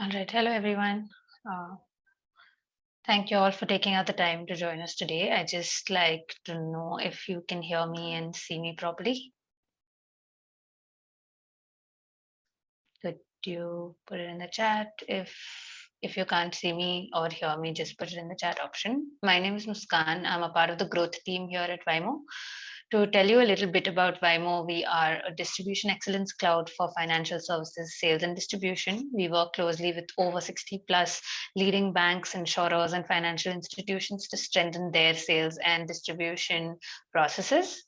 All right. Hello, everyone. Uh, Thank you all for taking out the time to join us today. I just like to know if you can hear me and see me properly. Could you put it in the chat? If you can't see me or hear me, just put it in the chat option. My name is Muskan. I'm a part of the growth team here at Vimo. To tell you a little bit about Vimo, we are a distribution excellence cloud for financial services, sales, and distribution. We work closely with over 60 plus leading banks, insurers, and financial institutions to strengthen their sales and distribution processes.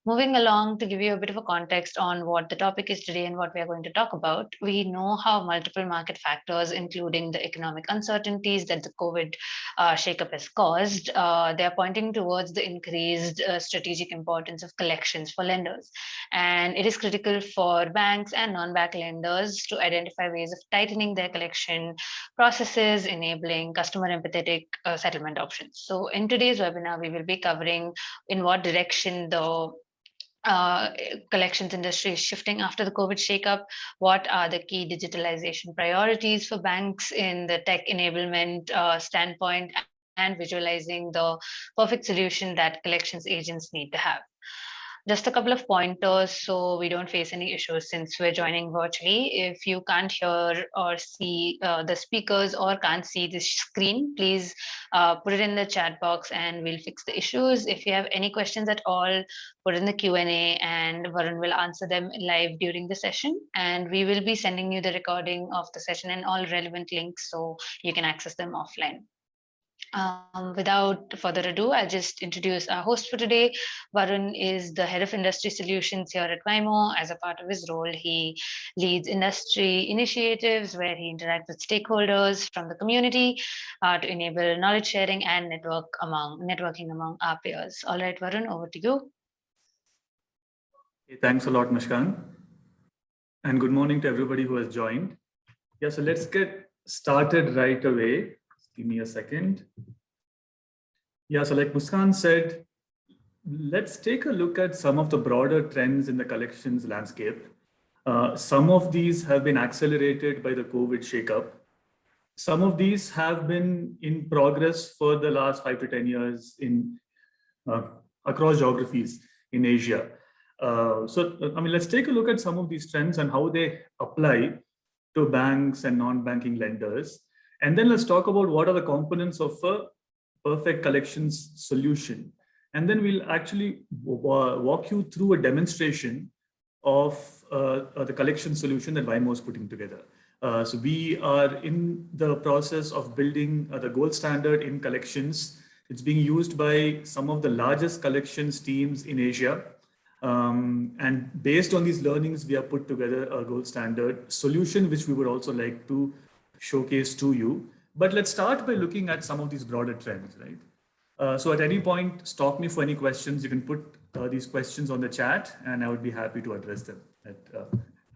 Moving along to give you a bit of a context on what the topic is today and what we are going to talk about, we know how multiple market factors, including the economic uncertainties that the COVID shakeup has caused, they are pointing towards the increased strategic importance of collections for lenders. And it is critical for banks and non-bank lenders to identify ways of tightening their collection processes, enabling customer empathetic settlement options. So in today's webinar, we will be covering in what direction the uh, collections industry is shifting after the COVID shakeup. What are the key digitalization priorities for banks in the tech enablement standpoint, and visualizing the perfect solution that collections agents need to have. Just a couple of pointers so we don't face any issues since we're joining virtually. If you can't hear or see the speakers or can't see the screen, please put it in the chat box and we'll fix the issues. If you have any questions at all, put in the Q&A and Varun will answer them live during the session. And we will be sending you the recording of the session and all relevant links so you can access them offline. Without further ado, I'll just introduce our host for today. Varun is the head of industry solutions here at Vimo. As a part of his role, he leads industry initiatives where he interacts with stakeholders from the community to enable knowledge sharing and networking among our peers. All right, Varun, over to you. Hey, thanks a lot, Mushkan. And good morning to everybody who has joined. Yeah, so let's get started right away. Give me a second. Yeah, so like Muskan said, let's take a look at some of the broader trends in the collections landscape. Some of these have been accelerated by the COVID shakeup. Some of these have been in progress for the last 5 to 10 years in across geographies in Asia. Let's take a look at some of these trends and how they apply to banks and non-banking lenders. And then let's talk about what are the components of a perfect collections solution. And then we'll actually walk you through a demonstration of the collection solution that Vimo is putting together. So we are in the process of building the gold standard in collections. It's being used by some of the largest collections teams in Asia. And based on these learnings, we have put together a gold standard solution, which we would also like to showcase to you. But let's start by looking at some of these broader trends, right? So at any point, stop me for any questions. You can put these questions on the chat and I would be happy to address them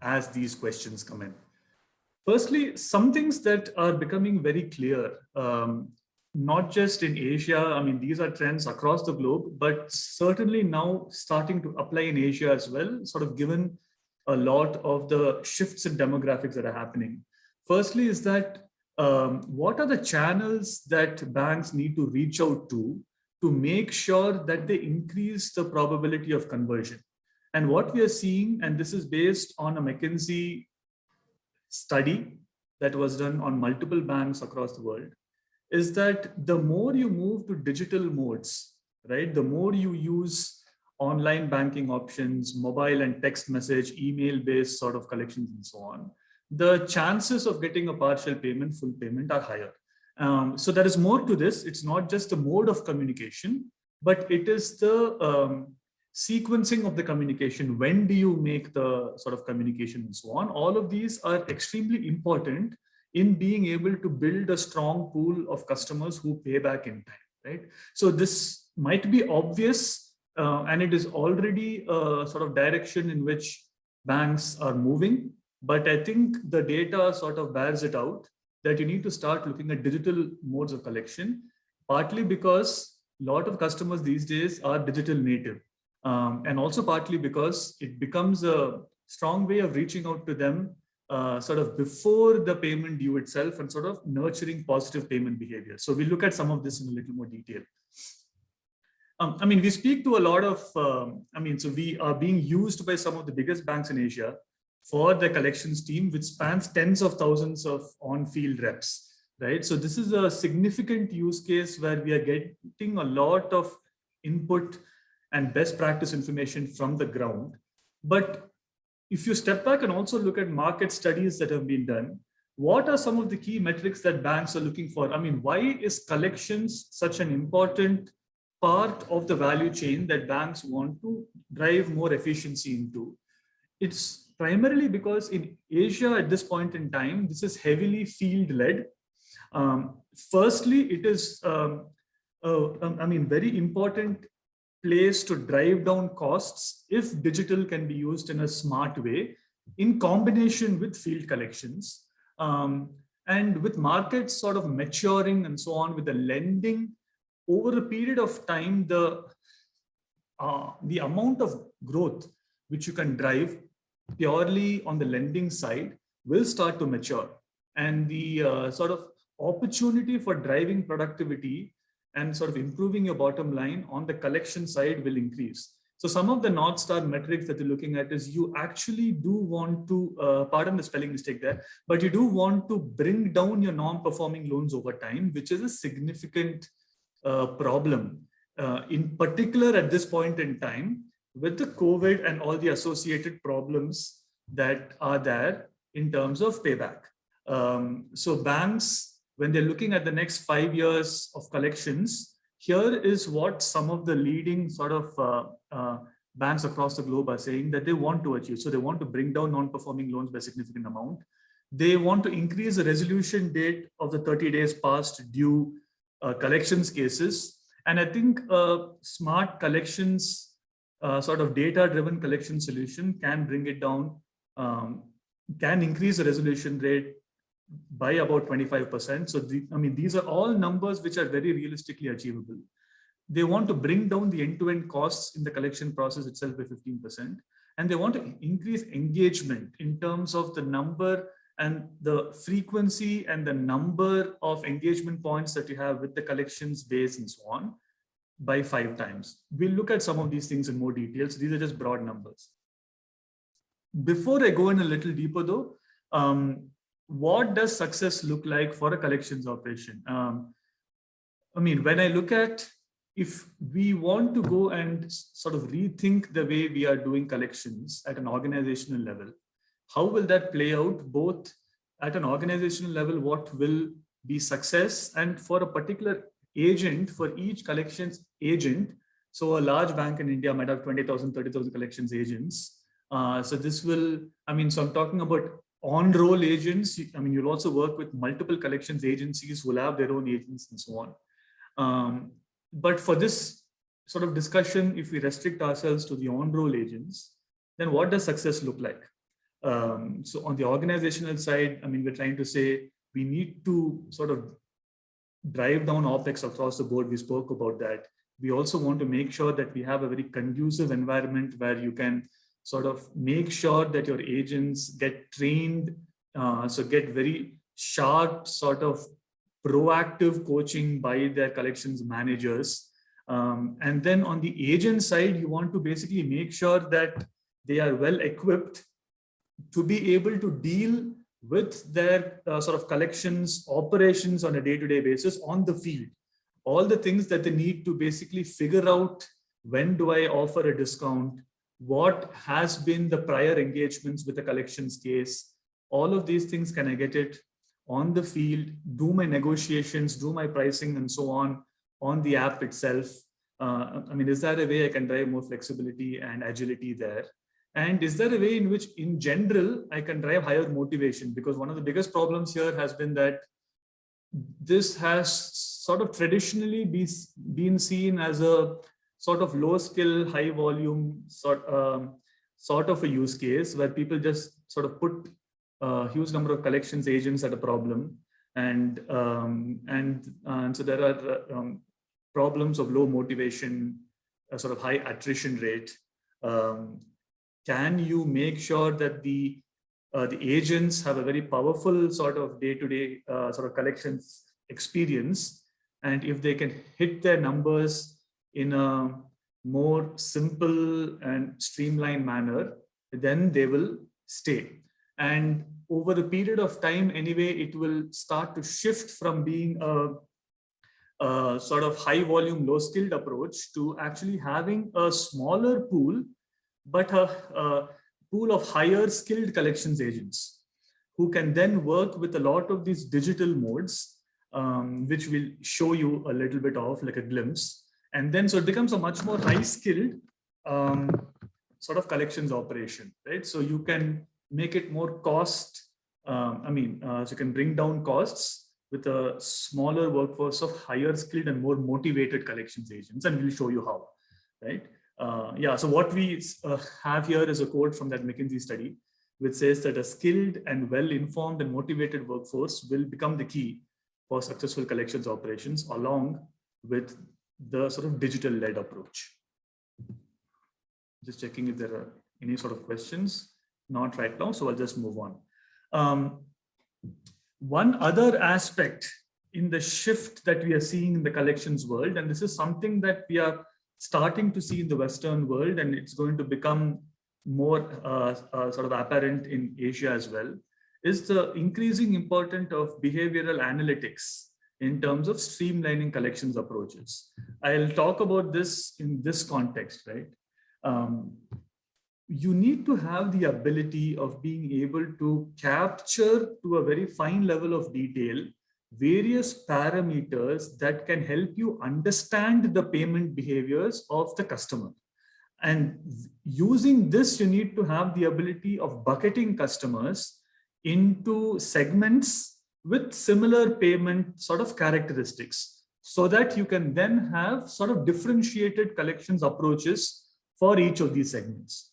as these questions come in. Firstly, some things that are becoming very clear, not just in Asia. I mean, these are trends across the globe, but certainly now starting to apply in Asia as well, sort of given a lot of the shifts in demographics that are happening. Firstly is that what are the channels that banks need to reach out to make sure that they increase the probability of conversion? And what we are seeing, and this is based on a McKinsey study that was done on multiple banks across the world, is that the more you move to digital modes, right, the more you use online banking options, mobile and text message, email-based sort of collections and so on, the chances of getting a partial payment, full payment are higher. So there is more to this. It's not just the mode of communication, but it is the sequencing of the communication. When do you make the sort of communication and so on? All of these are extremely important in being able to build a strong pool of customers who pay back in time, right? So this might be obvious, and it is already a sort of direction in which banks are moving. But I think the data sort of bears it out that you need to start looking at digital modes of collection, partly because a lot of customers these days are digital native, and also partly because it becomes a strong way of reaching out to them sort of before the payment due itself and sort of nurturing positive payment behavior. So we look at some of this in a little more detail. I mean, we speak to a lot of, so we are being used by some of the biggest banks in Asia for the collections team, which spans tens of thousands of on-field reps, right? So this is a significant use case where we are getting a lot of input and best practice information from the ground. But if you step back and also look at market studies that have been done, what are some of the key metrics that banks are looking for? I mean, why is collections such an important part of the value chain that banks want to drive more efficiency into? It's primarily because in Asia at this point in time, this is heavily field-led. Firstly, it is, very important place to drive down costs if digital can be used in a smart way in combination with field collections. And with markets sort of maturing and so on, with the lending over a period of time, the amount of growth which you can drive purely on the lending side will start to mature, and the sort of opportunity for driving productivity and sort of improving your bottom line on the collection side will increase. So some of the North Star metrics that you're looking at is you actually do want to, pardon the spelling mistake there, but you do want to bring down your non-performing loans over time, which is a significant problem, in particular at this point in time with the COVID and all the associated problems that are there in terms of payback. So banks, when they're looking at the next 5 years of collections, here is what some of the leading sort of banks across the globe are saying that they want to achieve. So they want to bring down non-performing loans by a significant amount. They want to increase the resolution date of the 30 days past due collections cases. And I think smart collections, sort of data-driven collection solution can bring it down, can increase the resolution rate by about 25%. So these are all numbers which are very realistically achievable. They want to bring down the end-to-end costs in the collection process itself by 15%. And they want to increase engagement in terms of the number and the frequency and the number of engagement points that you have with the collections base and so on by 5 times. We'll look at some of these things in more detail. So these are just broad numbers. Before I go in a little deeper though, what does success look like for a collections operation? When I look at, if we want to go and sort of rethink the way we are doing collections at an organizational level, how will that play out both at an organizational level, what will be success, and for a particular agent, for each collections agent. So a large bank in India might have 20,000, 30,000 collections agents. So this will, so I'm talking about on-roll agents. You'll also work with multiple collections agencies who will have their own agents and so on. But for this sort of discussion, if we restrict ourselves to the on-roll agents, then what does success look like? So on the organizational side, we're trying to say we need to sort of drive down OpEx across the board. We spoke about that. We also want to make sure that we have a very conducive environment where you can sort of make sure that your agents get trained, so get very sharp sort of proactive coaching by their collections managers. And then on the agent side, you want to basically make sure that they are well equipped to be able to deal with their sort of collections operations on a day-to-day basis on the field. All the things that they need to basically figure out, when do I offer a discount? What has been the prior engagements with the collections case? All of these things, can I get it on the field, do my negotiations, do my pricing and so on the app itself? Is there a way I can drive more flexibility and agility there? And is there a way in which, in general, I can drive higher motivation? Because one of the biggest problems here has been that this has sort of traditionally been seen as a sort of low skill, high volume sort of a use case where people just sort of put a huge number of collections agents at a problem. And so there are problems of low motivation, a sort of high attrition rate. Can you make sure that the the agents have a very powerful sort of day-to-day sort of collections experience. And if they can hit their numbers in a more simple and streamlined manner, then they will stay. And over the period of time, anyway, it will start to shift from being a sort of high volume, low skilled approach to actually having a smaller pool, but a pool of higher skilled collections agents who can then work with a lot of these digital modes, which will show you a little bit of like a glimpse. And then so it becomes a much more high skilled sort of collections operation, right? So you can make it more cost, so you can bring down costs with a smaller workforce of higher skilled and more motivated collections agents, and we'll show you how, right? So what we have here is a quote from that McKinsey study, which says that a skilled and well-informed and motivated workforce will become the key for successful collections operations, along with the sort of digital-led approach. Just checking if there are any sort of questions. Not right now, so I'll just move on. One other aspect in the shift that we are seeing in the collections world, and this is something that we are starting to see in the Western world, and it's going to become more sort of apparent in Asia as well, is the increasing importance of behavioral analytics in terms of streamlining collections approaches. I'll talk about this in this context, right? You need to have the ability of being able to capture to a very fine level of detail various parameters that can help you understand the payment behaviors of the customer. And using this, you need to have the ability of bucketing customers into segments with similar payment sort of characteristics, so that you can then have sort of differentiated collections approaches for each of these segments.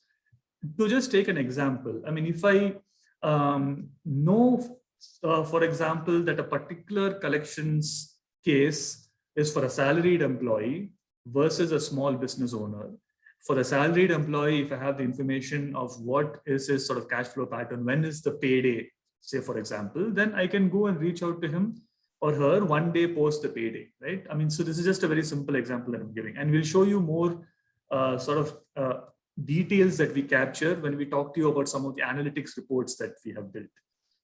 To just take an example, I mean, if I know, for example, that a particular collections case is for a salaried employee versus a small business owner. For a salaried employee, if I have the information of what is his sort of cash flow pattern, when is the payday, say, for example, then I can go and reach out to him or her one day post the payday, right? I mean, so this is just a very simple example that I'm giving, and we'll show you more details that we capture when we talk to you about some of the analytics reports that we have built.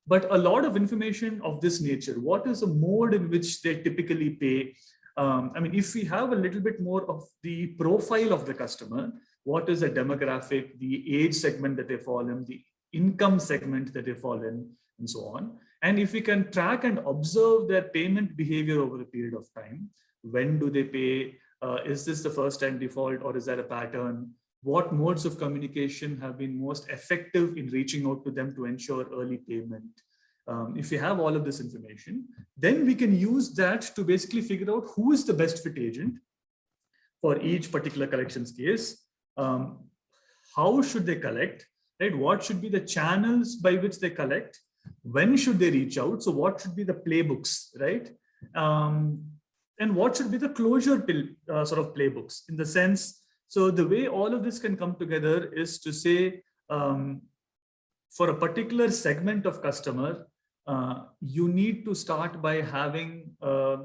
But a lot of information of this nature, what is the mode in which they typically pay? If we have a little bit more of the profile of the customer, what is the demographic, the age segment that they fall in, the income segment that they fall in, and so on. And if we can track and observe their payment behavior over a period of time, when do they pay? Is this the first time default, or is that a pattern? What modes of communication have been most effective in reaching out to them to ensure early payment? If we have all of this information, then we can use that to basically figure out who is the best fit agent for each particular collections case. How should they collect, right? What should be the channels by which they collect? When should they reach out? So what should be the playbooks, right? And what should be the closure sort of playbooks in the sense. So the way all of this can come together is to say, for a particular segment of customer, you need to start by having a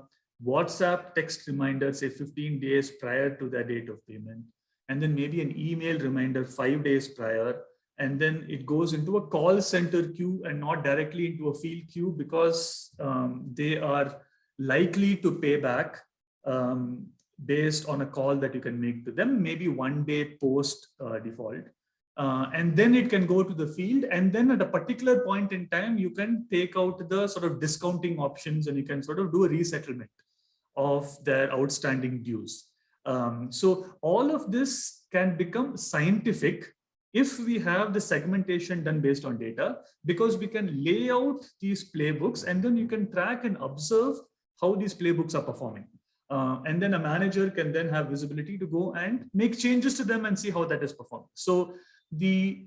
WhatsApp text reminder, say 15 days prior to their date of payment, and then maybe an email reminder 5 days prior, and then it goes into a call center queue and not directly into a field queue, because they are likely to pay back based on a call that you can make to them, maybe 1 day post default. And then it can go to the field, and then at a particular point in time, you can take out the sort of discounting options, and you can sort of do a resettlement of their outstanding dues. So all of this can become scientific if we have the segmentation done based on data, because we can lay out these playbooks, and then you can track and observe how these playbooks are performing. And then a manager can then have visibility to go and make changes to them and see how that is performing. So the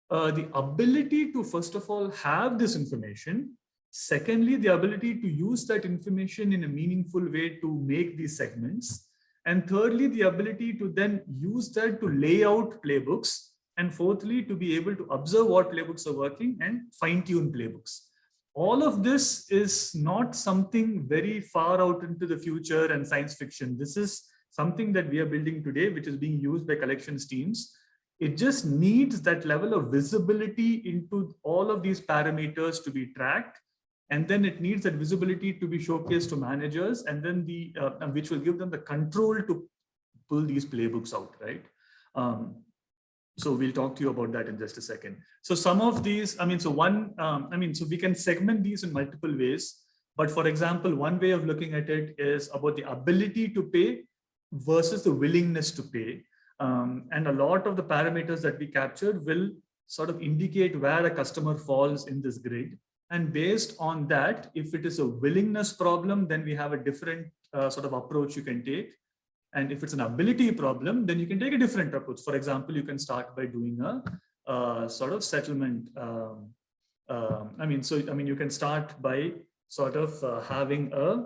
ability to, first of all, have this information. Secondly, the ability to use that information in a meaningful way to make these segments. And thirdly, the ability to then use that to lay out playbooks And fourthly, to be able to observe what playbooks are working and fine-tune playbooks. All of this is not something very far out into the future and science fiction. This is something that we are building today, which is being used by collections teams. It just needs that level of visibility into all of these parameters to be tracked. And then it needs that visibility to be showcased to managers, and then which will give them the control to pull these playbooks out, right? So we'll talk to you about that in just a second. So some of these, so we can segment these in multiple ways. But for example, one way of looking at it is about the ability to pay versus the willingness to pay. And a lot of the parameters that we captured will sort of indicate where a customer falls in this grid. And based on that, if it is a willingness problem, then we have a different sort of approach you can take. And if it's an ability problem, then you can take a different approach. For example, you can start by doing a sort of settlement. You can start by sort of having a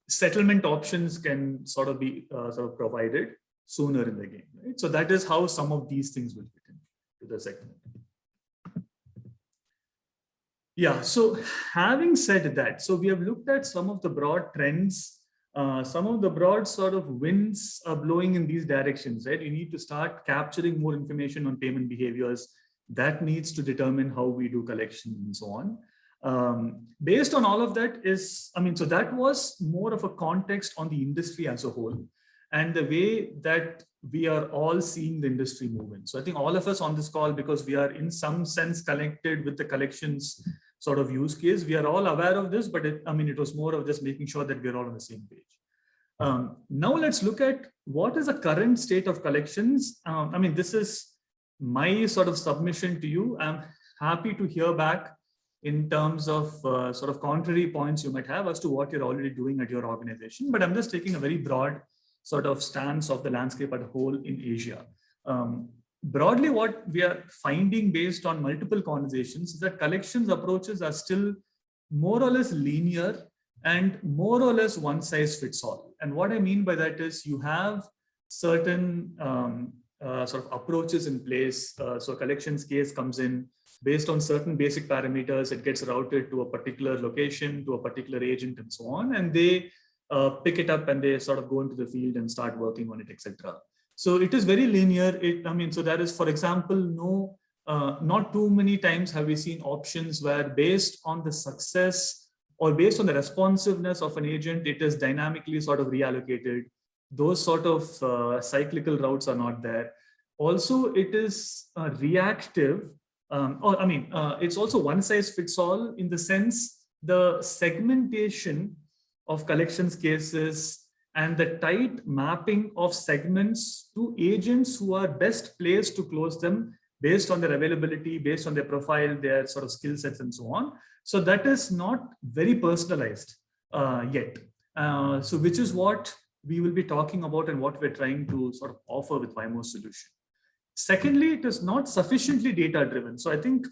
settlement options can sort of be sort of provided sooner in the game, right? So that is how some of these things will fit into the segment. Yeah, so having said that, so we have looked at some of the broad trends, some of the broad sort of winds are blowing in these directions, right? You need to start capturing more information on payment behaviors. That needs to determine how we do collection and so on. Based on all of that so that was more of a context on the industry as a whole and the way that we are all seeing the industry moving. So I think all of us on this call, because we are in some sense connected with the collections sort of use case, we are all aware of this, but it was more of just making sure that we're all on the same page. Now let's look at what is the current state of collections. This is my sort of submission to you. I'm happy to hear back in terms of sort of contrary points you might have as to what you're already doing at your organization, but I'm just taking a very broad sort of stance of the landscape as a whole in Asia. Broadly, what we are finding based on multiple conversations is that collections approaches are still more or less linear and more or less one size fits all. And what I mean by that is you have certain sort of approaches in place. So collections case comes in based on certain basic parameters. It gets routed to a particular location, to a particular agent and so on. And they pick it up and they sort of go into the field and start working on it, etc. So it is very linear. So there is, for example, not too many times have we seen options where based on the success or based on the responsiveness of an agent, it is dynamically sort of reallocated. Those sort of cyclical routes are not there. Also, it is reactive. It's also one size fits all in the sense the segmentation of collections cases and the tight mapping of segments to agents who are best placed to close them based on their availability, based on their profile, their sort of skill sets and so on. So that is not very personalized yet. So which is what we will be talking about and what we're trying to sort of offer with Waymo's solution. Secondly, it is not sufficiently data driven. So I think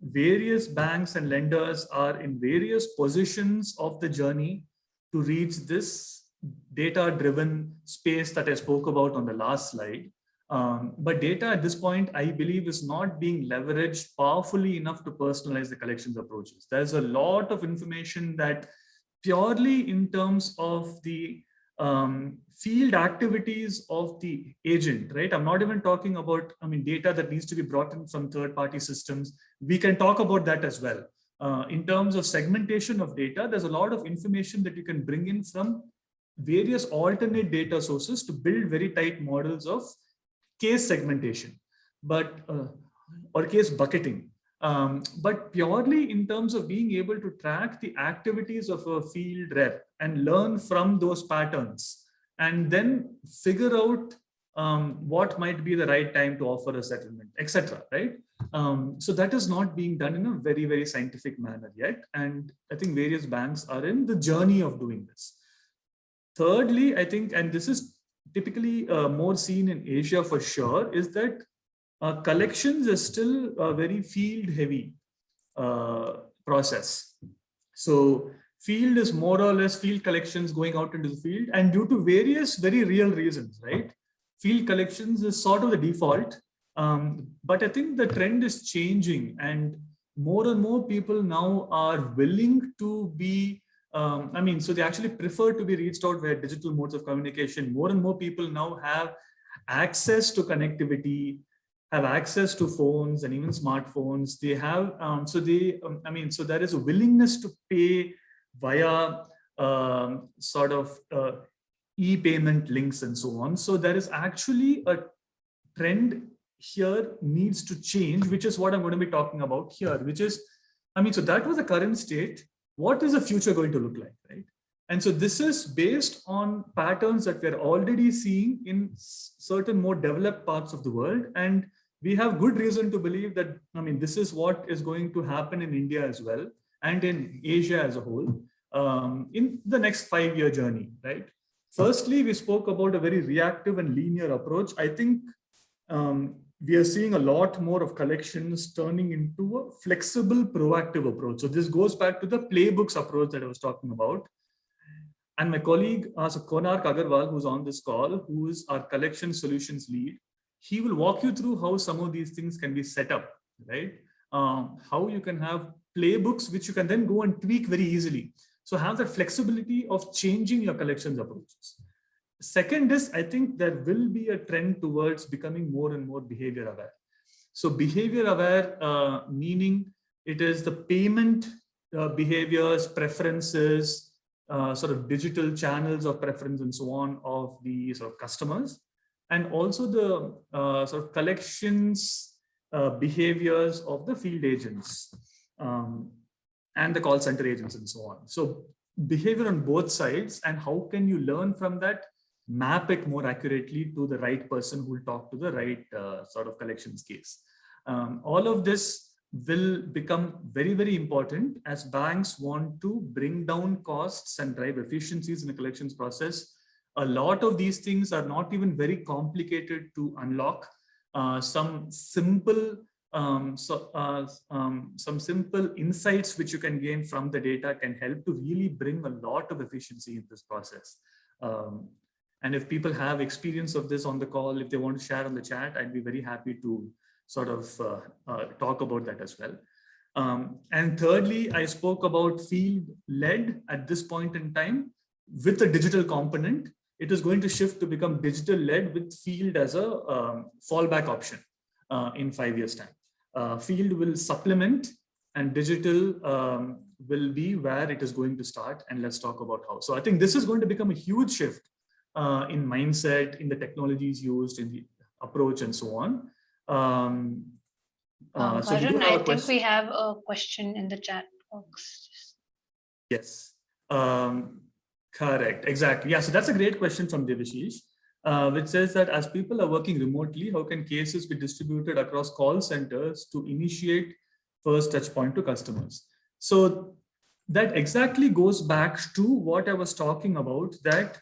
various banks and lenders are in various positions of the journey to reach this data-driven space that I spoke about on the last slide. But data at this point, I believe, is not being leveraged powerfully enough to personalize the collections approaches. There's a lot of information that purely in terms of the field activities of the agent, right? I'm not even talking about, data that needs to be brought in from third-party systems. We can talk about that as well. In terms of segmentation of data, there's a lot of information that you can bring in from various alternate data sources to build very tight models of case segmentation, or case bucketing. But purely in terms of being able to track the activities of a field rep and learn from those patterns and then figure out what might be the right time to offer a settlement, etc. Right? So that is not being done in a very, very scientific manner yet. And I think various banks are in the journey of doing this. Thirdly, I think, and this is typically more seen in Asia for sure, is that collections is still a very field heavy process. So field is more or less field collections going out into the field, and due to various very real reasons, right? field collections is sort of the default. But I think the trend is changing, and more people now are willing to be, so they actually prefer to be reached out via digital modes of communication. More and more people now have access to connectivity, have access to phones and even smartphones. They have, so there is a willingness to pay via e-payment links and so on. So there is actually a trend here needs to change, which is what I'm going to be talking about here, which is, so that was the current state. What is the future going to look like, right? And so this is based on patterns that we're already seeing in certain more developed parts of the world. And we have good reason to believe that, this is what is going to happen in India as well, and in Asia as a whole, in the next 5-year journey, right? Firstly, we spoke about a very reactive and linear approach. I think we are seeing a lot more of collections turning into a flexible, proactive approach. So this goes back to the playbooks approach that I was talking about. And my colleague, Konark Agarwal, who's on this call, who is our collection solutions lead, he will walk you through how some of these things can be set up, right? How you can have playbooks, which you can then go and tweak very easily. So have the flexibility of changing your collections approaches. Second is, I think there will be a trend towards becoming more and more behavior aware. So behavior aware, meaning it is the payment behaviors, preferences, sort of digital channels of preference and so on of the sort of customers, and also the sort of collections behaviors of the field agents and the call center agents and so on. So behavior on both sides, and how can you learn from that, map it more accurately to the right person who will talk to the right sort of collections case. All of this will become very, very important as banks want to bring down costs and drive efficiencies in the collections process. A lot of these things are not even very complicated to unlock. Some simple insights which you can gain from the data can help to really bring a lot of efficiency in this process. And if people have experience of this on the call, if they want to share on the chat, I'd be very happy to sort of talk about that as well. And thirdly, I spoke about field-led at this point in time with a digital component. It is going to shift to become digital-led with field as a fallback option in 5 years' time. Field will supplement, and digital will be where it is going to start. And let's talk about how. So I think this is going to become a huge shift in mindset, in the technologies used, in the approach, and so on. Arjun, I think we have a question in the chat box. Yes, correct, exactly. Yeah, so that's a great question from Devashish, which says that as people are working remotely, how can cases be distributed across call centers to initiate first touch point to customers? So that exactly goes back to what I was talking about, that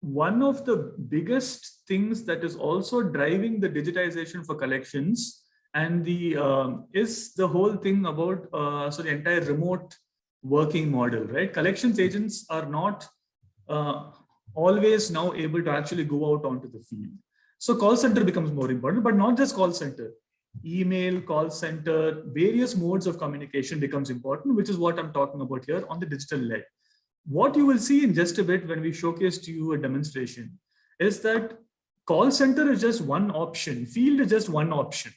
one of the biggest things that is also driving the digitization for collections and the is the whole thing about so the entire remote working model, right? Collections agents are not always now able to actually go out onto the field. So call center becomes more important, but not just call center. Email, call center, various modes of communication becomes important, which is what I'm talking about here on the digital led. What you will see in just a bit when we showcase to you a demonstration is that call center is just one option, field is just one option.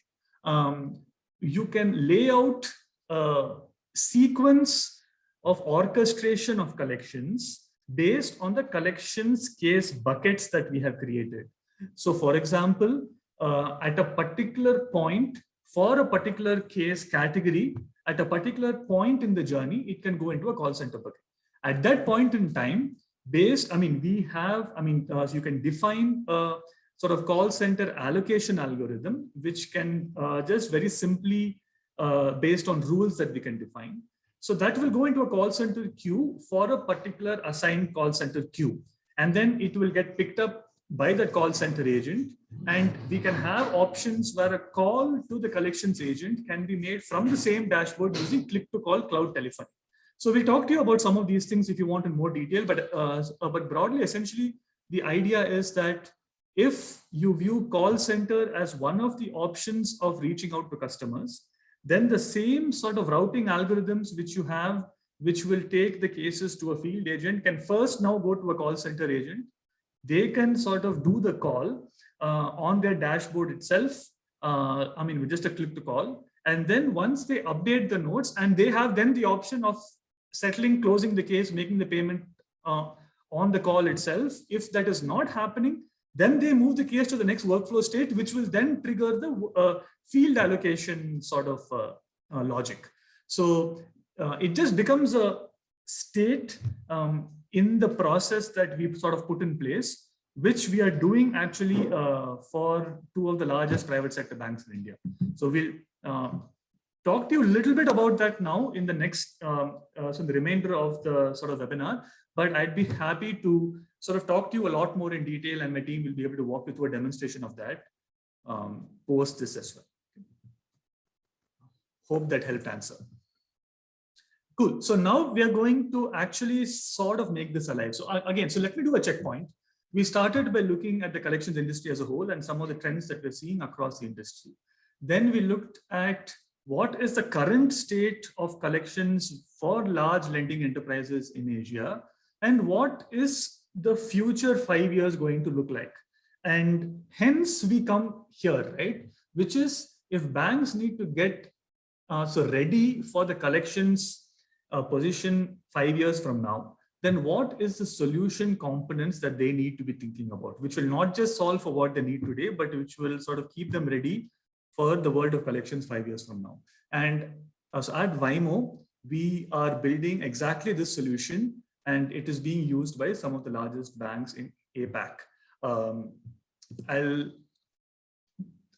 You can lay out a sequence of orchestration of collections based on the collections case buckets that we have created. So for example, at a particular point for a particular case category, at a particular point in the journey, it can go into a call center bucket. At that point in time, so you can define a sort of call center allocation algorithm, which can just very simply based on rules that we can define. So that will go into a call center queue for a particular assigned call center queue. And then it will get picked up by the call center agent. And we can have options where a call to the collections agent can be made from the same dashboard using click to call cloud telephony. So we'll talk to you about some of these things if you want in more detail, but broadly, essentially, the idea is that if you view call center as one of the options of reaching out to customers, then the same sort of routing algorithms which you have, which will take the cases to a field agent, can first now go to a call center agent. They can sort of do the call on their dashboard itself. With just a click to call. And then once they update the notes, and they have then the option of settling, closing the case, making the payment on the call itself. If that is not happening, then they move the case to the next workflow state, which will then trigger the field allocation sort of logic. So it just becomes a state in the process that we've sort of put in place, which we are doing actually for two of the largest private sector banks in India. So we'll talk to you a little bit about that now in the next, so the remainder of the sort of webinar, but I'd be happy to sort of talk to you a lot more in detail, and my team will be able to walk you through a demonstration of that post this as well. Hope that helped answer. Cool. So now we are going to actually sort of make this alive. So again, so let me do a checkpoint. We started by looking at the collections industry as a whole and some of the trends that we're seeing across the industry. Then we looked at what is the current state of collections for large lending enterprises in Asia, and what is the future 5 years going to look like. And hence we come here, right? Which is, if banks need to get ready for the collections position 5 years from now, then what is the solution components that they need to be thinking about, which will not just solve for what they need today, but which will sort of keep them ready for the world of collections 5 years from now. And so at Waymo, we are building exactly this solution, and it is being used by some of the largest banks in APAC.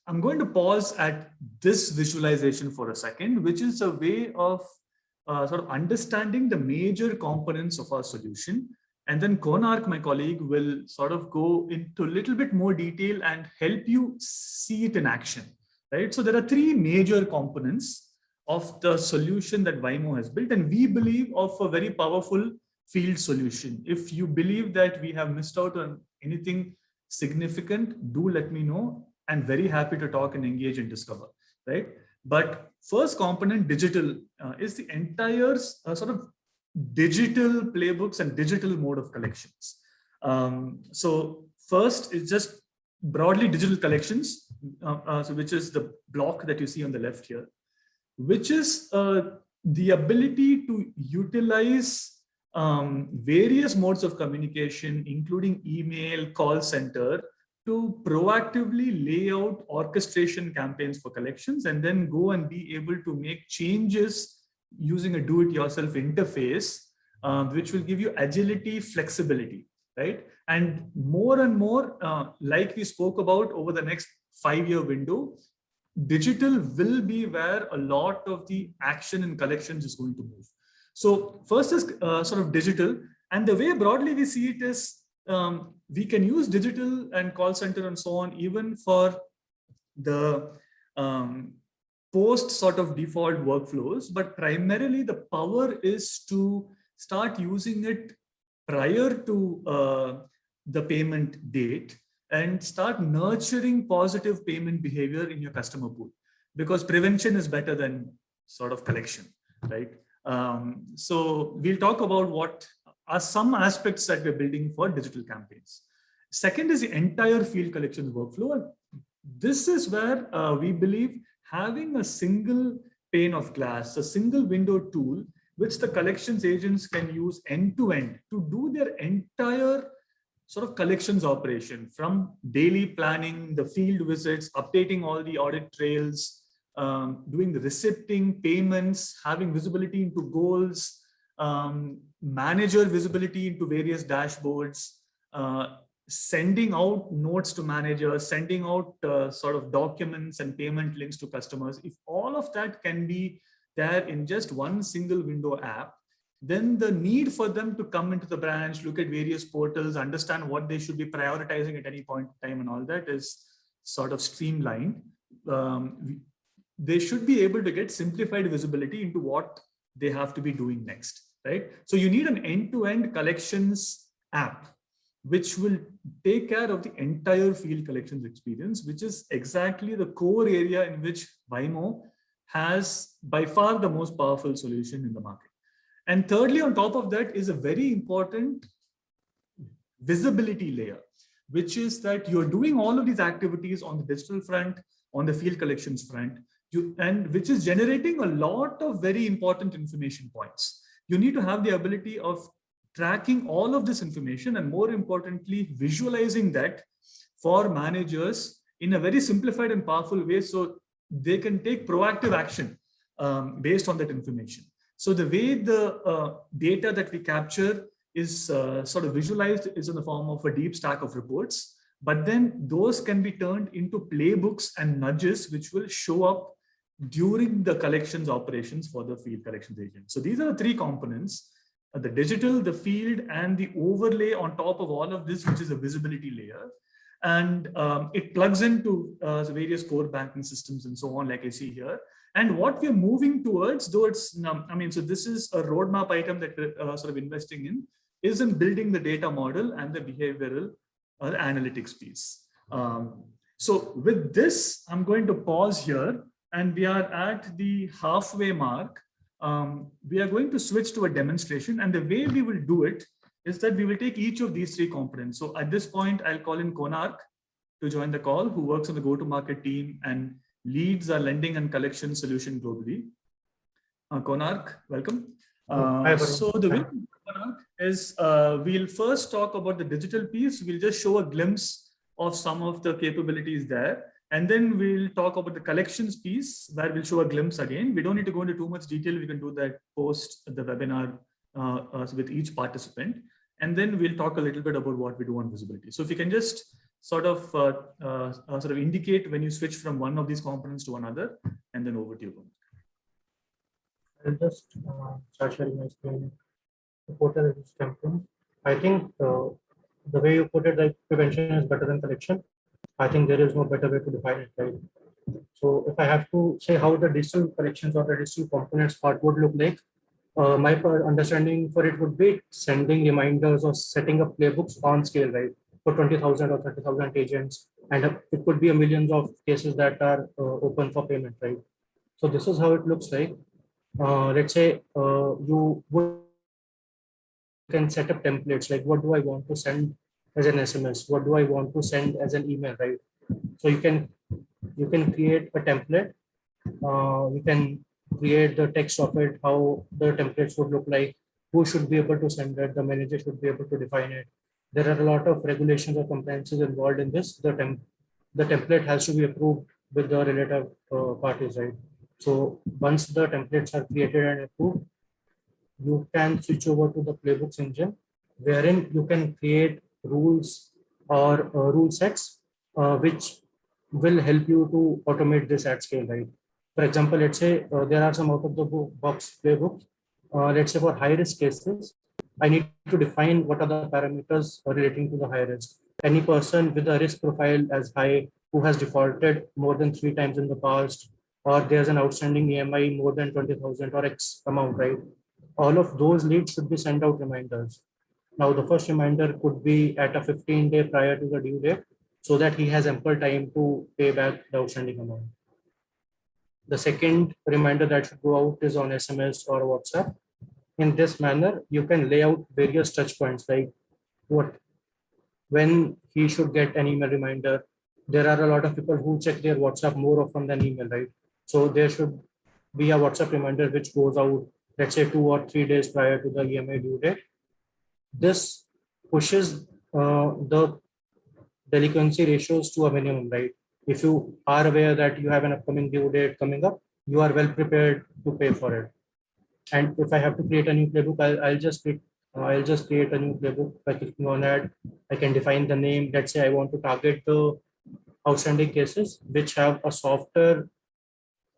I'm going to pause at this visualization for a second, which is a way of sort of understanding the major components of our solution. And then Konark, my colleague, will sort of go into a little bit more detail and help you see it in action, right? So there are three major components of the solution that Waymo has built, and we believe of a very powerful field solution. If you believe that we have missed out on anything significant, do let me know. I'm very happy to talk and engage and discover, right? But first component, digital, is the entire sort of digital playbooks and digital mode of collections. So first is just broadly digital collections, so which is the block that you see on the left here, which is the ability to utilize various modes of communication, including email, call center, to proactively lay out orchestration campaigns for collections, and then go and be able to make changes using a do-it-yourself interface, which will give you agility, flexibility, right? And more, like we spoke about over the next 5-year window, digital will be where a lot of the action in collections is going to move. So first is sort of digital, and the way broadly we see it is we can use digital and call center and so on even for the post sort of default workflows, but primarily the power is to start using it prior to the payment date and start nurturing positive payment behavior in your customer pool, because prevention is better than sort of collection, right? So we'll talk about what are some aspects that we're building for digital campaigns. Second is the entire field collections workflow. And this is where we believe having a single pane of glass, a single window tool, which the collections agents can use end-to-end to do their entire sort of collections operation, from daily planning, the field visits, updating all the audit trails, doing the receipting, payments, having visibility into goals, manager visibility into various dashboards, sending out notes to managers, sending out sort of documents and payment links to customers. If all of that can be there in just one single window app, then the need for them to come into the branch, look at various portals, understand what they should be prioritizing at any point in time and all that is sort of streamlined. They should be able to get simplified visibility into what they have to be doing next, right? So you need an end-to-end collections app. which will take care of the entire field collections experience, which is exactly the core area in which Waymo has by far the most powerful solution in the market. And thirdly, on top of that is a very important visibility layer, which is that you're doing all of these activities on the digital front, on the field collections front, and which is generating a lot of very important information points. You need to have the ability of tracking all of this information and, more importantly, visualizing that for managers in a very simplified and powerful way so they can take proactive action based on that information. So the way the data that we capture is sort of visualized is in the form of a deep stack of reports, but then those can be turned into playbooks and nudges, which will show up during the collections operations for the field collections agent. So these are the three components: the digital, the field, and the overlay on top of all of this, which is a visibility layer. And it plugs into the various core banking systems and so on, like I see here. And what we're moving towards, though it's, so this is a roadmap item that we're sort of investing in, is in building the data model and the behavioral analytics piece. So with this, I'm going to pause here, and we are at the halfway mark. We are going to switch to a demonstration, and the way we will do it is that we will take each of these three components. So at this point, I'll call in Konark to join the call, who works on the go-to-market team and leads our lending and collection solution globally. Konark, welcome. So the way Konark is, we'll first talk about the digital piece. We'll just show a glimpse of some of the capabilities there. And then we'll talk about the collections piece, where we'll show a glimpse again. We don't need to go into too much detail. We can do that post the webinar with each participant. And then we'll talk a little bit about what we do on visibility. So if you can just sort of indicate when you switch from one of these components to another, and then over to you. I'll just start sharing my screen. The portal is template. I think the way you put it, like prevention is better than collection. I think there is no better way to define it, right? So if I have to say how the digital collections or the digital components part would look like, my understanding for it would be sending reminders or setting up playbooks on scale, right? For 20,000 or 30,000 agents, and it could be a millions of cases that are open for payment, right? So this is how it looks like. Let's say you can set up templates, like what do I want to send as an SMS? What do I want to send as an email, right? So you can create a template. You can create the text of it, how the templates would look like, who should be able to send it, the manager should be able to define it. There are a lot of regulations or compliances involved in this. The template has to be approved with the relative parties, right? So once the templates are created and approved, you can switch over to the playbooks engine, wherein you can create rules or rule sets, which will help you to automate this at scale, right? For example, let's say there are some out of the box playbooks. Let's say for high risk cases, I need to define what are the parameters relating to the high risk. Any person with a risk profile as high, who has defaulted more than 3 times in the past, or there's an outstanding EMI more than 20,000 or X amount, right? All of those leads should be sent out reminders. Now, the first reminder could be at a 15-day prior to the due date, so that he has ample time to pay back the outstanding amount. The second reminder that should go out is on SMS or WhatsApp. In this manner, you can lay out various touch points, like when he should get an email reminder. There are a lot of people who check their WhatsApp more often than email, right? So there should be a WhatsApp reminder which goes out, let's say 2 or 3 days prior to the EMI due date. This pushes the delinquency ratios to a minimum, right? If you are aware that you have an upcoming due date coming up, you are well prepared to pay for it. And if I have to create a new playbook, I'll just create a new playbook by clicking on add. I can define the name. Let's say I want to target the outstanding cases which have a softer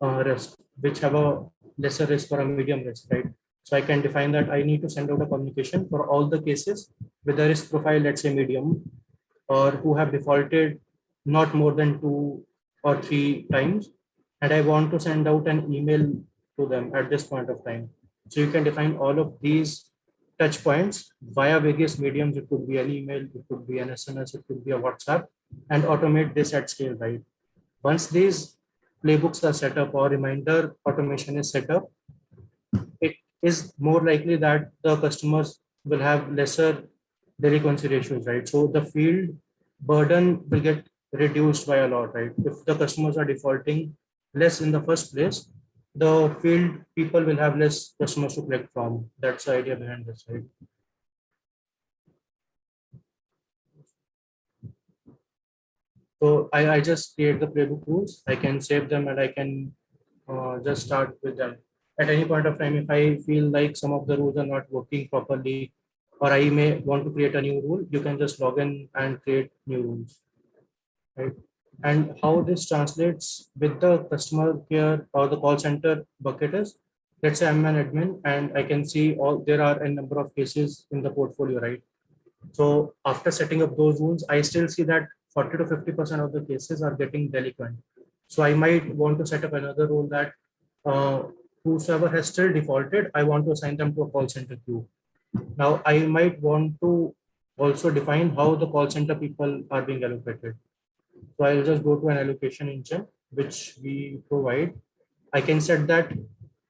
risk, which have a lesser risk or a medium risk, right? So I can define that I need to send out a communication for all the cases with a risk profile, let's say medium, or who have defaulted not more than 2 or 3 times. And I want to send out an email to them at this point of time. So you can define all of these touch points via various mediums. It could be an email, it could be an SMS, it could be a WhatsApp, and automate this at scale, right? Once these playbooks are set up or reminder automation is set up, it is more likely that the customers will have lesser delinquency ratios, right? So the field burden will get reduced by a lot, right? If the customers are defaulting less in the first place, the field people will have less customers to collect from. That's the idea behind this, right? So I just create the playbook rules. I can save them and I can just start with them. At any point of time, if I feel like some of the rules are not working properly, or I may want to create a new rule, you can just log in and create new rules, right? And how this translates with the customer care or the call center bucket is, let's say I'm an admin and I can see there are a number of cases in the portfolio, right? So after setting up those rules, I still see that 40 to 50% of the cases are getting delinquent. So I might want to set up another rule that uh, whosoever has still defaulted, I want to assign them to a call center queue. Now I might want to also define how the call center people are being allocated. So I'll just go to an allocation engine, which we provide. I can set that,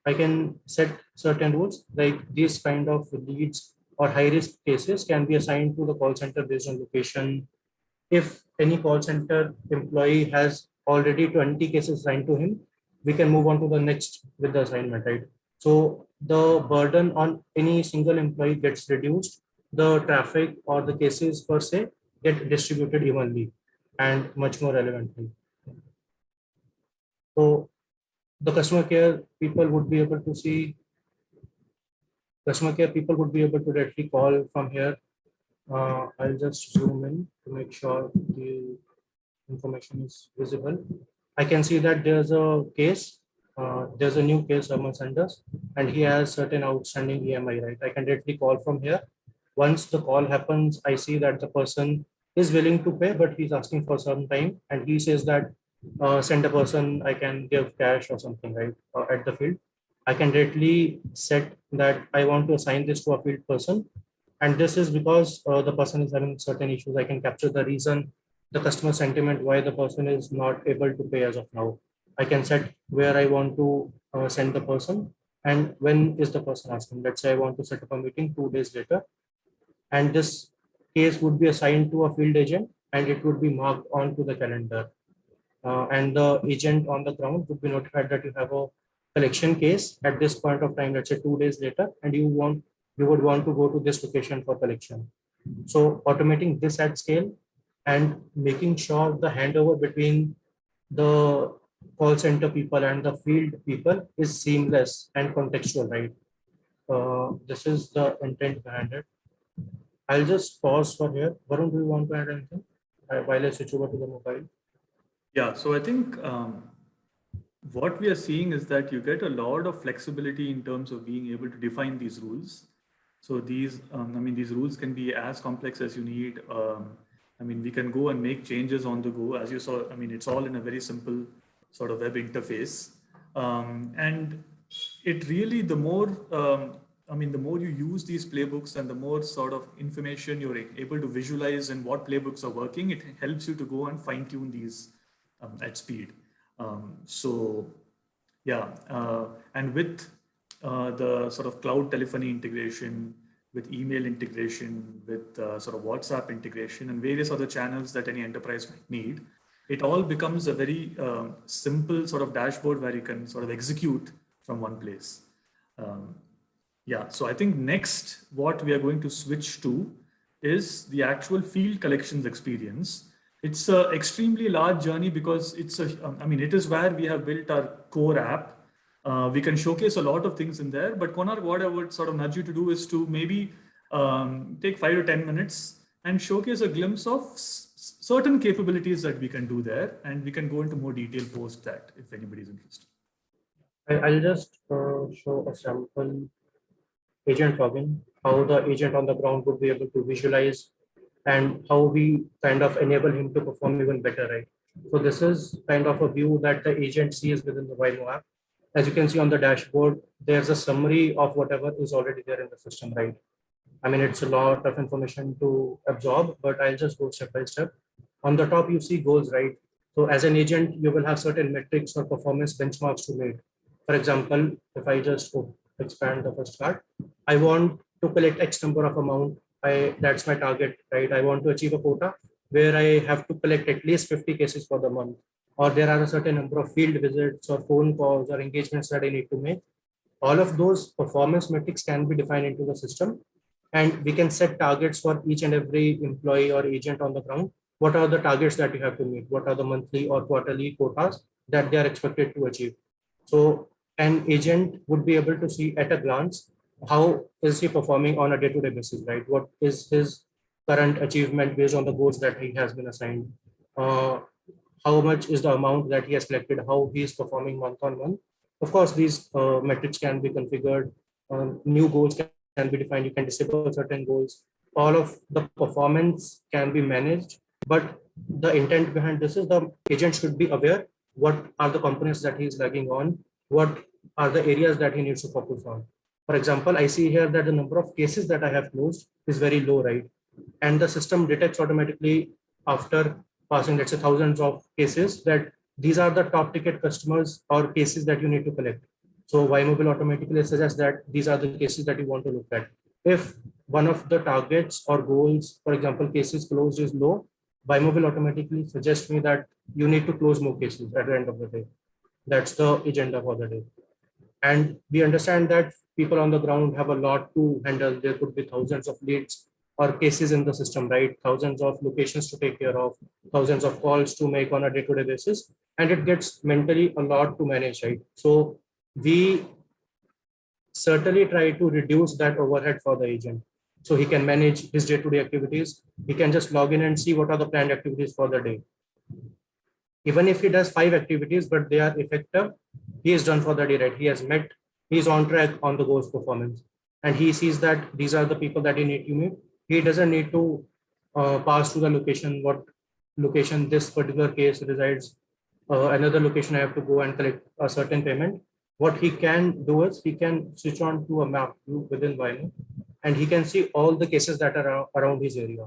I can set certain rules like these kind of leads or high risk cases can be assigned to the call center based on location. If any call center employee has already 20 cases assigned to him, we can move on to the next with the assignment, right? So the burden on any single employee gets reduced. The traffic or the cases per se get distributed evenly and much more relevantly. So the customer care people would be able to see, customer care people would be able to directly call from here. I'll just zoom in to make sure the information is visible. I can see that there's a case, there's a new case Aman Sanders, and he has certain outstanding EMI, right? I can directly call from here. Once the call happens, I see that the person is willing to pay, but he's asking for some time, and he says that send a person, I can give cash or something, right? At the field. I can directly set that I want to assign this to a field person. And this is because the person is having certain issues. I can capture the reason, the customer sentiment, why the person is not able to pay as of now. I can set where I want to send the person and when is the person asking. Let's say I want to set up a meeting 2 days later, and this case would be assigned to a field agent and it would be marked onto the calendar. And the agent on the ground would be notified that you have a collection case at this point of time, let's say 2 days later, and you would want to go to this location for collection. So automating this at scale and making sure the handover between the call center people and the field people is seamless and contextual, right? This is the intent behind it. I'll just pause for here. Varun, do you want to add anything while I switch over to the mobile? Yeah, so I think what we are seeing is that you get a lot of flexibility in terms of being able to define these rules. So these, these rules can be as complex as you need. We can go and make changes on the go. As you saw, it's all in a very simple sort of web interface. And it really, the more you use these playbooks and the more sort of information you're able to visualize and what playbooks are working, it helps you to go and fine tune these at speed. And with the sort of cloud telephony integration, with email integration, with sort of WhatsApp integration and various other channels that any enterprise might need, it all becomes a very simple sort of dashboard where you can sort of execute from one place. So I think next what we are going to switch to is the actual field collections experience. It's an extremely large journey because it is where we have built our core app. We can showcase a lot of things in there, but Konark, what I would sort of nudge you to do is to maybe take 5 to 10 minutes and showcase a glimpse of certain capabilities that we can do there. And we can go into more detail post that if anybody's interested. I'll just show a sample agent login, how the agent on the ground would be able to visualize and how we kind of enable him to perform even better, right? So this is kind of a view that the agent sees within the Waymo app. As you can see on the dashboard, there's a summary of whatever is already there in the system, right? I mean, it's a lot of information to absorb, but I'll just go step by step. On the top, you see goals, right? So as an agent, you will have certain metrics or performance benchmarks to meet. For example, if I just expand the first part, I want to collect X number of amount. That's my target, right? I want to achieve a quota where I have to collect at least 50 cases for the month, or there are a certain number of field visits or phone calls or engagements that I need to make. All of those performance metrics can be defined into the system, and we can set targets for each and every employee or agent on the ground. What are the targets that you have to meet? What are the monthly or quarterly quotas that they are expected to achieve? So an agent would be able to see at a glance how is he performing on a day-to-day basis, right? What is his current achievement based on the goals that he has been assigned? How much is the amount that he has collected? How he is performing month on month? Of course, these metrics can be configured. New goals can be defined. You can disable certain goals. All of the performance can be managed. But the intent behind this is the agent should be aware what are the components that he is lagging on, what are the areas that he needs to focus on. For example, I see here that the number of cases that I have closed is very low, right? And the system detects automatically after passing, let's say, thousands of cases that these are the top ticket customers or cases that you need to collect. So Ymobile automatically suggests that these are the cases that you want to look at. If one of the targets or goals, for example, cases closed is low, Ymobile automatically suggests me that you need to close more cases at the end of the day. That's the agenda for the day. And we understand that people on the ground have a lot to handle. There could be thousands of leads or cases in the system, right? Thousands of locations to take care of, thousands of calls to make on a day-to-day basis. And it gets mentally a lot to manage, right? So we certainly try to reduce that overhead for the agent. So he can manage his day-to-day activities. He can just log in and see what are the planned activities for the day. Even if he does 5 activities, but they are effective, he is done for the day, right? He has met, he's on track on the goals performance. And he sees that these are the people that he need to meet. He doesn't need to pass to the location, what location this particular case resides. Another location I have to go and collect a certain payment. What he can do is he can switch on to a map view within Wino, and he can see all the cases that are around his area.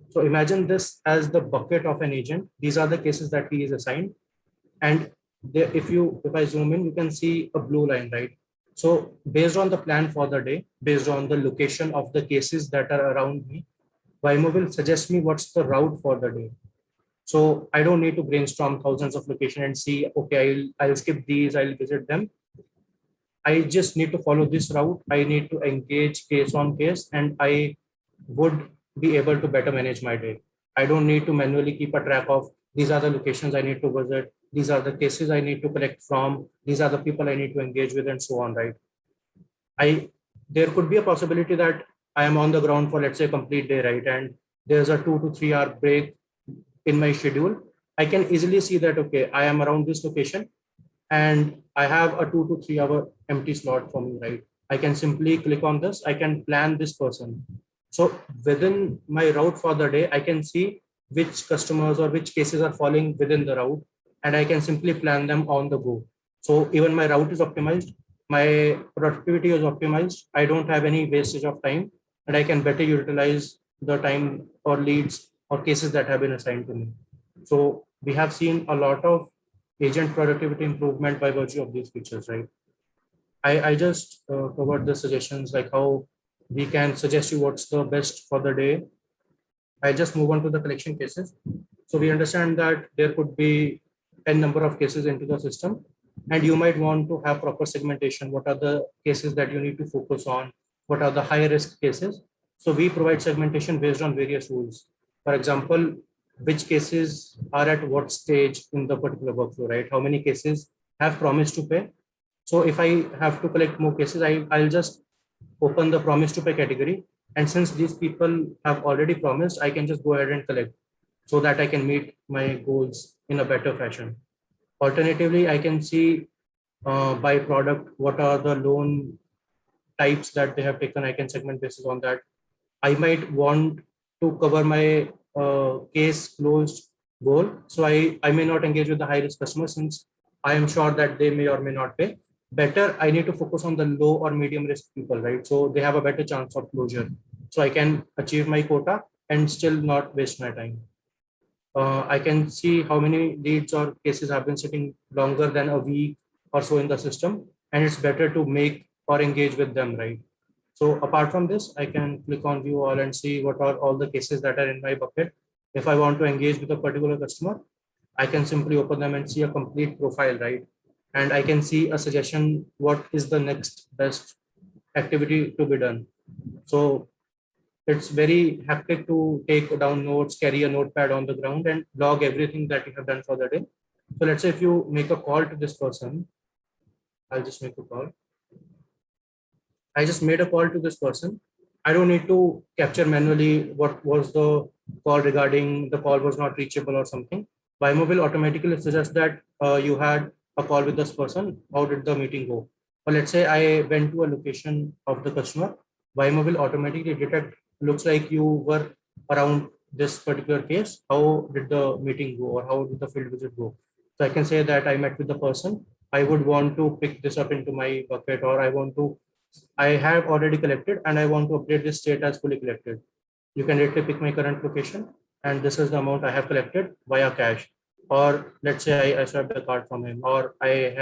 So imagine this as the bucket of an agent. These are the cases that he is assigned. And there, if I zoom in, you can see a blue line, right? So based on the plan for the day, based on the location of the cases that are around me, Waymo will suggest me what's the route for the day. So I don't need to brainstorm thousands of locations and see, okay, I'll skip these, I'll visit them. I just need to follow this route. I need to engage case on case, and I would be able to better manage my day. I don't need to manually keep a track of these are the locations I need to visit, these are the cases I need to collect from, these are the people I need to engage with, and so on, right? There could be a possibility that I am on the ground for, let's say, a complete day, right? And there's a 2 to 3 hour break in my schedule. I can easily see that, okay, I am around this location and I have a 2 to 3 hour empty slot for me, right? I can simply click on this. I can plan this person. So within my route for the day, I can see which customers or which cases are falling within the route, and I can simply plan them on the go. So even my route is optimized, my productivity is optimized. I don't have any wastage of time, and I can better utilize the time or leads or cases that have been assigned to me. So we have seen a lot of agent productivity improvement by virtue of these features, right? I just covered the suggestions, like how we can suggest you what's the best for the day. I just move on to the collection cases. So we understand that there could be n number of cases into the system, and you might want to have proper segmentation. What are the cases that you need to focus on? What are the high risk cases? So we provide segmentation based on various rules. For example, which cases are at what stage in the particular workflow, right? How many cases have promised to pay? So if I have to collect more cases, I'll just open the promise to pay category. And since these people have already promised, I can just go ahead and collect so that I can meet my goals in a better fashion. Alternatively, I can see by product, what are the loan types that they have taken. I can segment basis on that. I might want to cover my case closed goal. So I may not engage with the high risk customers since I am sure that they may or may not pay. Better, I need to focus on the low or medium risk people, right? So they have a better chance of closure. so I can achieve my quota and still not waste my time. I can see how many leads or cases have been sitting longer than a week or so in the system, and it's better to make or engage with them, right? So apart from this, I can click on view all and see what are all the cases that are in my bucket. If I want to engage with a particular customer, I can simply open them and see a complete profile, right? And I can see a suggestion, what is the next best activity to be done. So it's very hectic to take down notes, carry a notepad on the ground and log everything that you have done for the day. So let's say if you make a call to this person, I'll just make a call. I just made a call to this person. I don't need to capture manually what was the call regarding, the call was not reachable or something. Waymo will automatically suggest that you had a call with this person. How did the meeting go? Or let's say I went to a location of the customer. Waymo will automatically detect, looks like you were around this particular case. How did the meeting go or how did the field visit go? So I can say that I met with the person. I would want to pick this up into my bucket, or I have already collected and I want to update this state as fully collected. You can directly pick my current location and this is the amount I have collected via cash. Or let's say I swiped a card from him, or I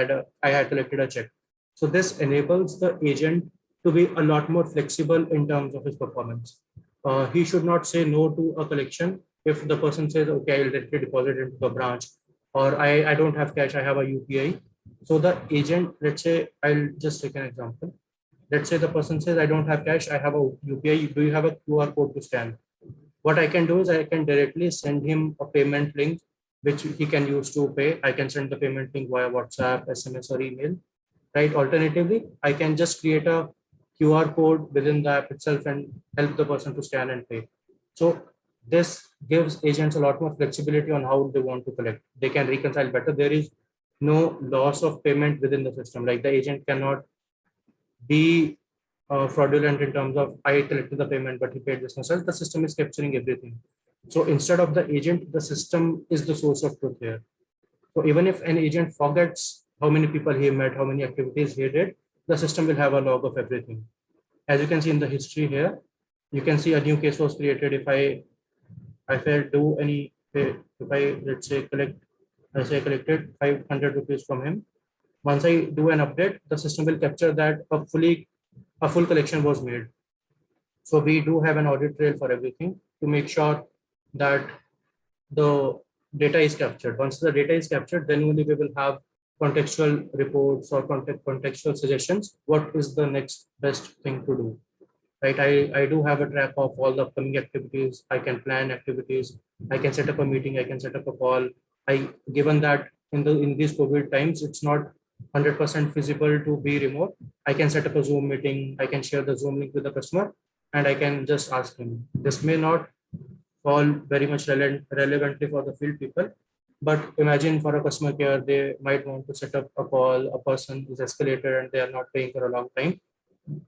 had collected a check. So this enables the agent to be a lot more flexible in terms of his performance. He should not say no to a collection if the person says, okay, I'll directly deposit into the branch, or I don't have cash, I have a UPI. So the agent, let's say, I'll just take an example. Let's say the person says, I don't have cash, I have a UPI. Do you have a QR code to scan? What I can do is I can directly send him a payment link, which he can use to pay. I can send the payment link via WhatsApp, SMS, or email, right? Alternatively, I can just create a QR code within the app itself and help the person to scan and pay. So this gives agents a lot more flexibility on how they want to collect. They can reconcile better. There is no loss of payment within the system. Like the agent cannot be fraudulent in terms of I collected the payment, but he paid this much. The system is capturing everything. So instead of the agent, the system is the source of truth here. So even if an agent forgets how many people he met, how many activities he did, the system will have a log of everything. As you can see in the history here, you can see a new case was created. If I do any, if I let's say I collected 500 rupees from him. Once I do an update, the system will capture that a full collection was made. So we do have an audit trail for everything to make sure that the data is captured. Once the data is captured, then only we will have contextual reports or contextual suggestions. What is the next best thing to do? Right? I do have a track of all the upcoming activities. I can plan activities. I can set up a meeting. I can set up a call. Given that in these COVID times, it's not 100% feasible to be remote. I can set up a Zoom meeting. I can share the Zoom link with the customer, and I can just ask him. This may not fall very much relevantly for the field people, but imagine for a customer care, they might want to set up a call. A person is escalated and they are not paying for a long time.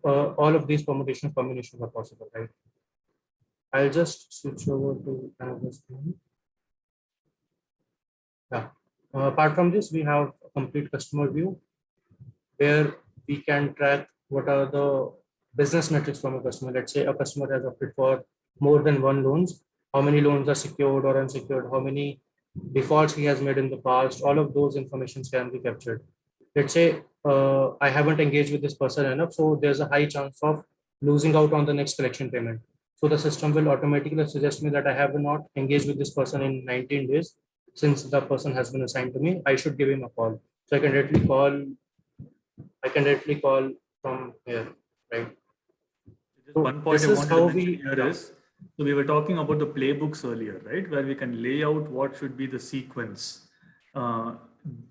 All of these combinations are possible, right? I'll just switch over to another screen. Yeah. Apart from this, we have a complete customer view where we can track what are the business metrics from a customer. Let's say a customer has opted for more than one loans. How many loans are secured or unsecured? How many defaults he has made in the past? All of those informations can be captured. Let's say I haven't engaged with this person enough, so there's a high chance of losing out on the next collection payment. So the system will automatically suggest me that I have not engaged with this person in 19 days. Since the person has been assigned to me, I should give him a call. So I can directly call from here, right? So one point I wanted to mention here is, so we were talking about the playbooks earlier, right? Where we can lay out what should be the sequence.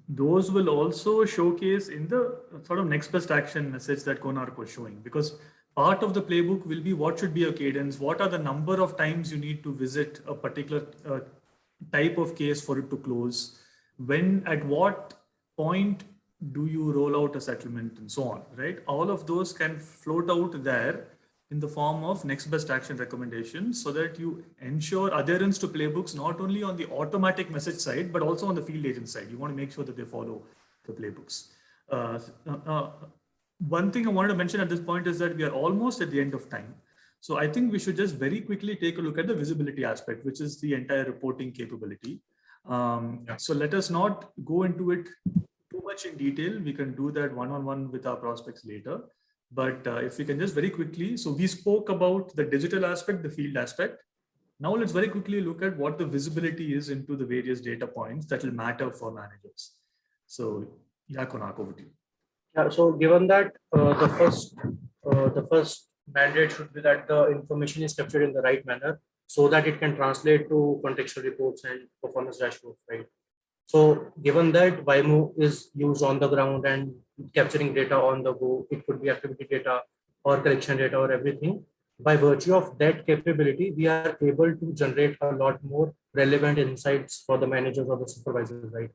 Those will also showcase in the sort of next best action message that Konark was showing, because part of the playbook will be what should be a cadence, what are the number of times you need to visit a particular type of case for it to close, when, at what point do you roll out a settlement and so on, right? All of those can float out there in the form of next best action recommendations, so that you ensure adherence to playbooks, not only on the automatic message side, but also on the field agent side. You want to make sure that they follow the playbooks. One thing I wanted to mention at this point is that we are almost at the end of time. So I think we should just very quickly take a look at the visibility aspect, which is the entire reporting capability. So let us not go into it too much in detail. We can do that one-on-one with our prospects later. But if we can just very quickly, so we spoke about the digital aspect, the field aspect. Now let's very quickly look at what the visibility is into the various data points that will matter for managers. So yeah, Konak, over to you. Yeah, so given that the first mandate should be that the information is captured in the right manner so that it can translate to contextual reports and performance dashboards, right? So given that Waymo is used on the ground and capturing data on the go, it could be activity data or collection data or everything. By virtue of that capability, we are able to generate a lot more relevant insights for the managers or the supervisors, right?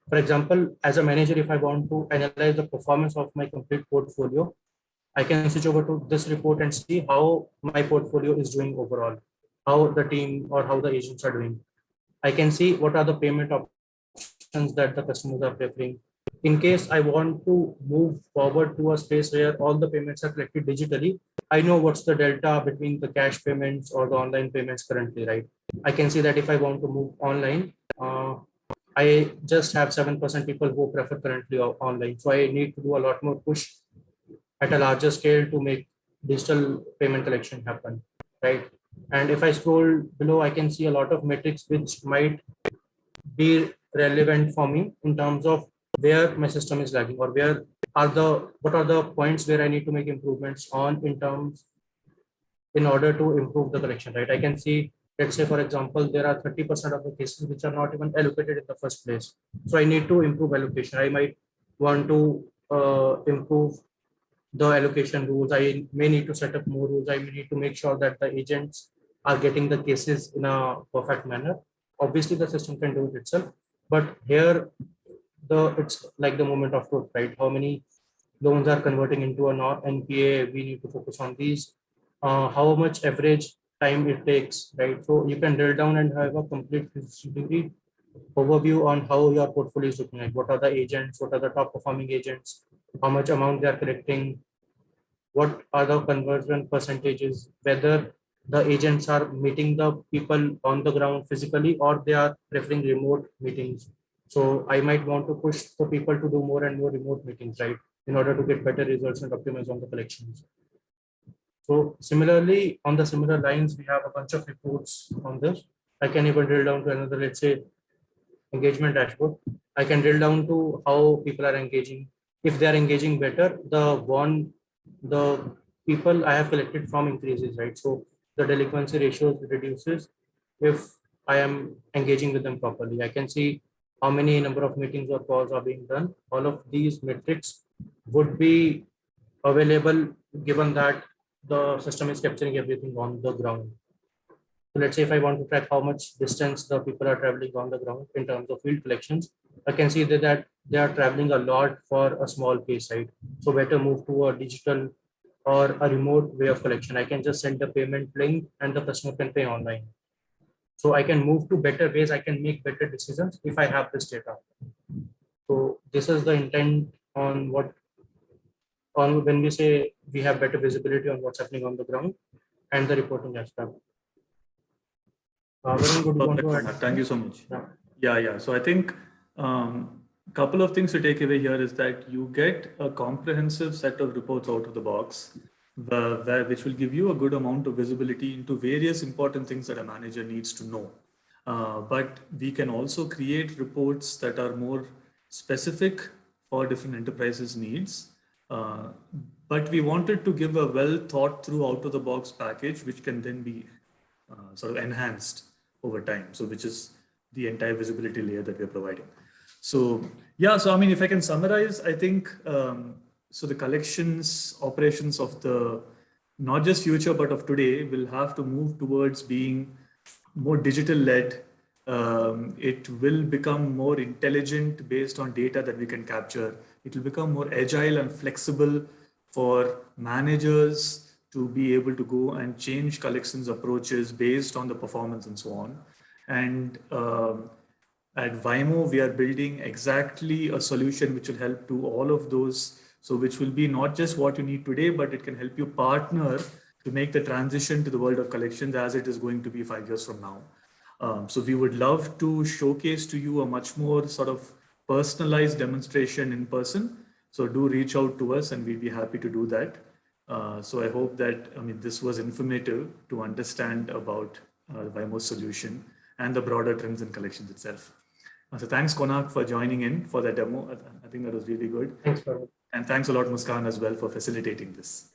For example, as a manager, if I want to analyze the performance of my complete portfolio, I can switch over to this report and see how my portfolio is doing overall, how the team or how the agents are doing. I can see what are the payment options that the customers are preferring. In case I want to move forward to a space where all the payments are collected digitally, I know what's the delta between the cash payments or the online payments currently, right? I can see that if I want to move online, I just have 7% people who prefer currently online. So I need to do a lot more push at a larger scale to make digital payment collection happen, right? And if I scroll below, I can see a lot of metrics which might be relevant for me in terms of where my system is lagging or what are the points where I need to make improvements on in order to improve the collection, right? I can see, let's say, for example, there are 30% of the cases which are not even allocated in the first place. So I need to improve allocation. I might want to improve the allocation rules. I may need to set up more rules. I may need to make sure that the agents are getting the cases in a perfect manner. Obviously, the system can do it itself, but here it's like the moment of truth, right? How many loans are converting into a NPA? We need to focus on these. How much average time it takes, right? So you can drill down and have a complete overview on how your portfolio is looking like. What are the agents? What are the top performing agents? How much amount they are collecting? What are the conversion percentages? Whether the agents are meeting the people on the ground physically or they are preferring remote meetings. So I might want to push the people to do more and more remote meetings, right, in order to get better results and optimize on the collections. So similarly, on the similar lines, we have a bunch of reports on this. I can even drill down to another, let's say, engagement dashboard. I can drill down to how people are engaging. If they are engaging better, the people I have collected from increases, right? So the delinquency ratios reduces if I am engaging with them properly. I can see how many number of meetings or calls are being done. All of these metrics would be available given that the system is capturing everything on the ground. So let's say if I want to track how much distance the people are traveling on the ground in terms of field collections, I can see that they are traveling a lot for a small case, right? So better move to a digital or a remote way of collection. I can just send the payment link and the customer can pay online. So I can move to better ways. I can make better decisions if I have this data. So this is the intent on when we say we have better visibility on what's happening on the ground and the reporting aspect. Thank you so much. Yeah. So I think couple of things to take away here is that you get a comprehensive set of reports out of the box, which will give you a good amount of visibility into various important things that a manager needs to know. But we can also create reports that are more specific for different enterprises' needs. But we wanted to give a well thought through out of the box package, which can then be sort of enhanced over time. So which is the entire visibility layer that we're providing. So yeah, so I mean, if I can summarize, I think, so the collections operations of the, not just future, but of today will have to move towards being more digital led. It will become more intelligent based on data that we can capture. It will become more agile and flexible for managers to be able to go and change collections approaches based on the performance and so on. And at Waymo, we are building exactly a solution which will help do all of those. So which will be not just what you need today, but it can help you partner to make the transition to the world of collections as it is going to be 5 years from now. So we would love to showcase to you a much more sort of personalized demonstration in person. So do reach out to us and we'll be happy to do that. So I hope that, this was informative to understand about Waymo's solution and the broader trends in collections itself. So thanks, Konak, for joining in for the demo. I think that was really good. Thanks, Parag. And thanks a lot, Muskan, as well, for facilitating this.